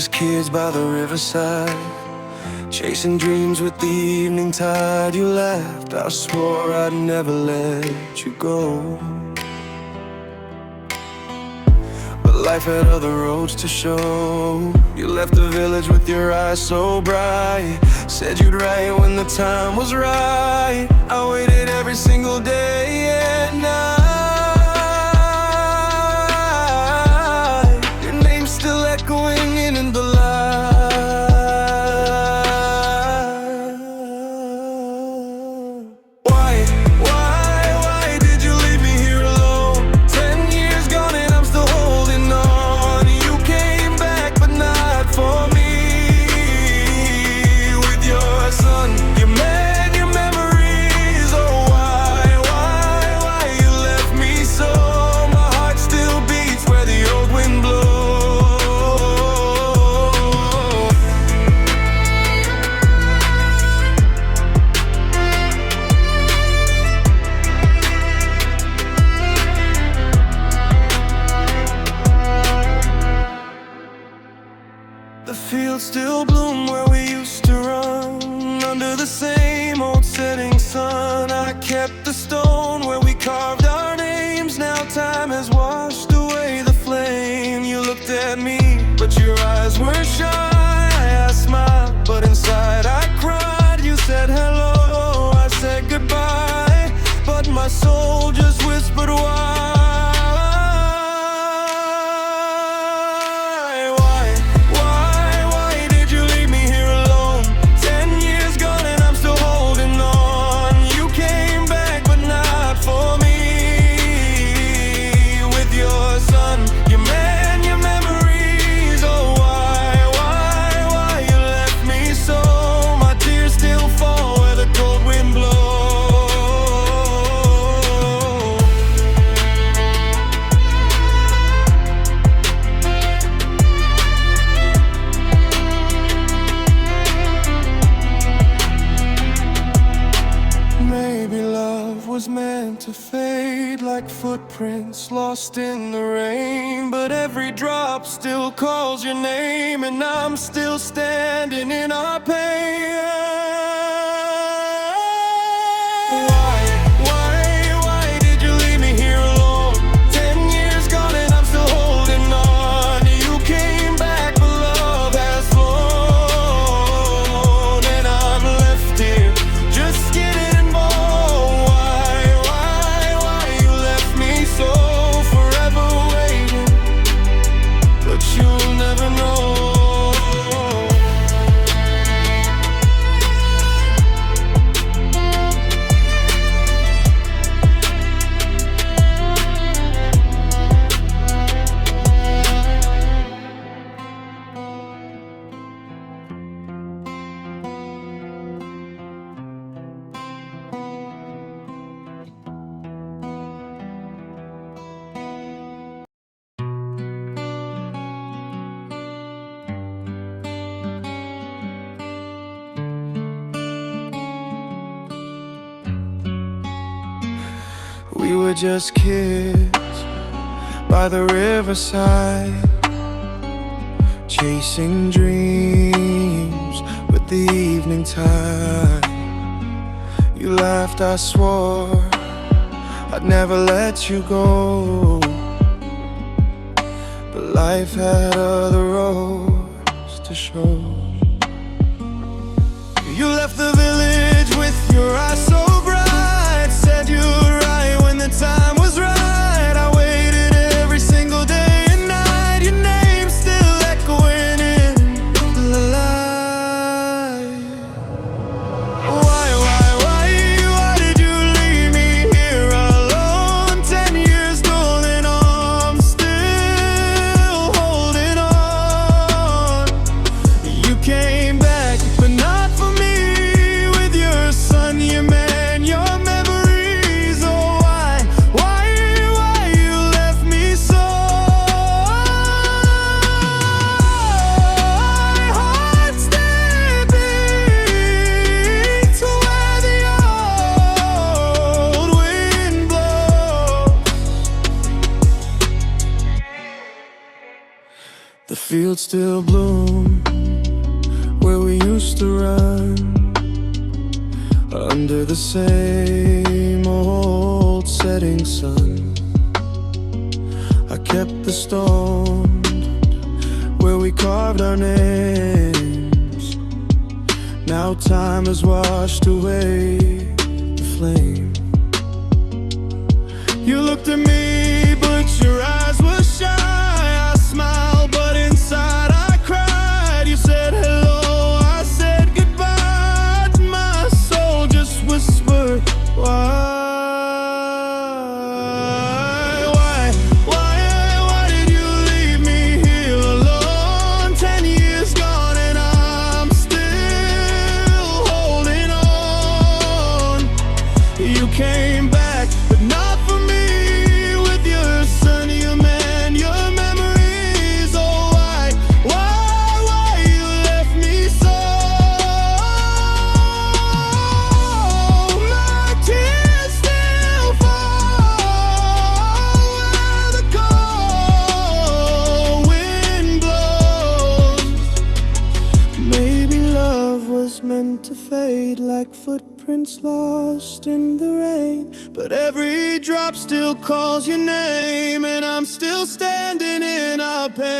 just kids by the riverside, chasing dreams with the evening tide. You laughed, I swore I'd never let you go. But life had other roads to show. You left the village with your eyes so bright, said you'd write when the time was right. I waited every single day and night. Your name's still echoing in the light. Why did you leave me here alone? 10 years gone and I'm still holding on. You came back but not for me. With your son, your man, your memories. Oh, why you left me so? My heart still beats where the old wind blows. The fields still bloom where we used to run, under the same old setting sun. I kept the stone where we carved our names. Now time has washed away the flame. You looked at me, but your eyes were shy. I smiled, but inside I cried. You said hello, I said goodbye, but my soul just whispered why. Why did you leave me here alone? 10 years gone and I'm still holding on. You came back but not for me. With your son, your man, your memories. Oh, why you left me so? My tears still fall where the cold wind blows. Maybe love was meant to fade like footprints lost in the rain, but every drop still calls your name, and I'm still standing in our pain. Why did you leave me here alone? 10 years gone and I'm still holding on. You came back but love has flown, and I'm left here just getting bold. Why you left me so? Forever waiting, but you'll never know. We were just kids by the riverside, chasing dreams with the evening tide. You laughed, I swore I'd never let you go, but life had other roads to show. You left the village with your eyes so bright, said you'd write when the time was right. I waited every single day and night. Your name still echoing in the light. Why did you leave me here alone? 10 years gone and I'm still holding on. You came back but not for me. With your son, your man, fields still bloom where we used to run, under the same old setting sun. I kept the stone where we carved our names. Now time has washed away the flame. You looked at me, but your eyes were shy. I smiled, but inside I cried. You said hello, I said goodbye. My soul just whispered, why? Why did you leave me here alone? 10 years gone and I'm still holding on. You came back, but not for me. With your son, your man, your memories. Oh, why you left me so? My tears still fall where the cold wind blows. Maybe love was meant to fade like footprints lost in the rain, but every drop still calls your name, and I'm still standing in our pain.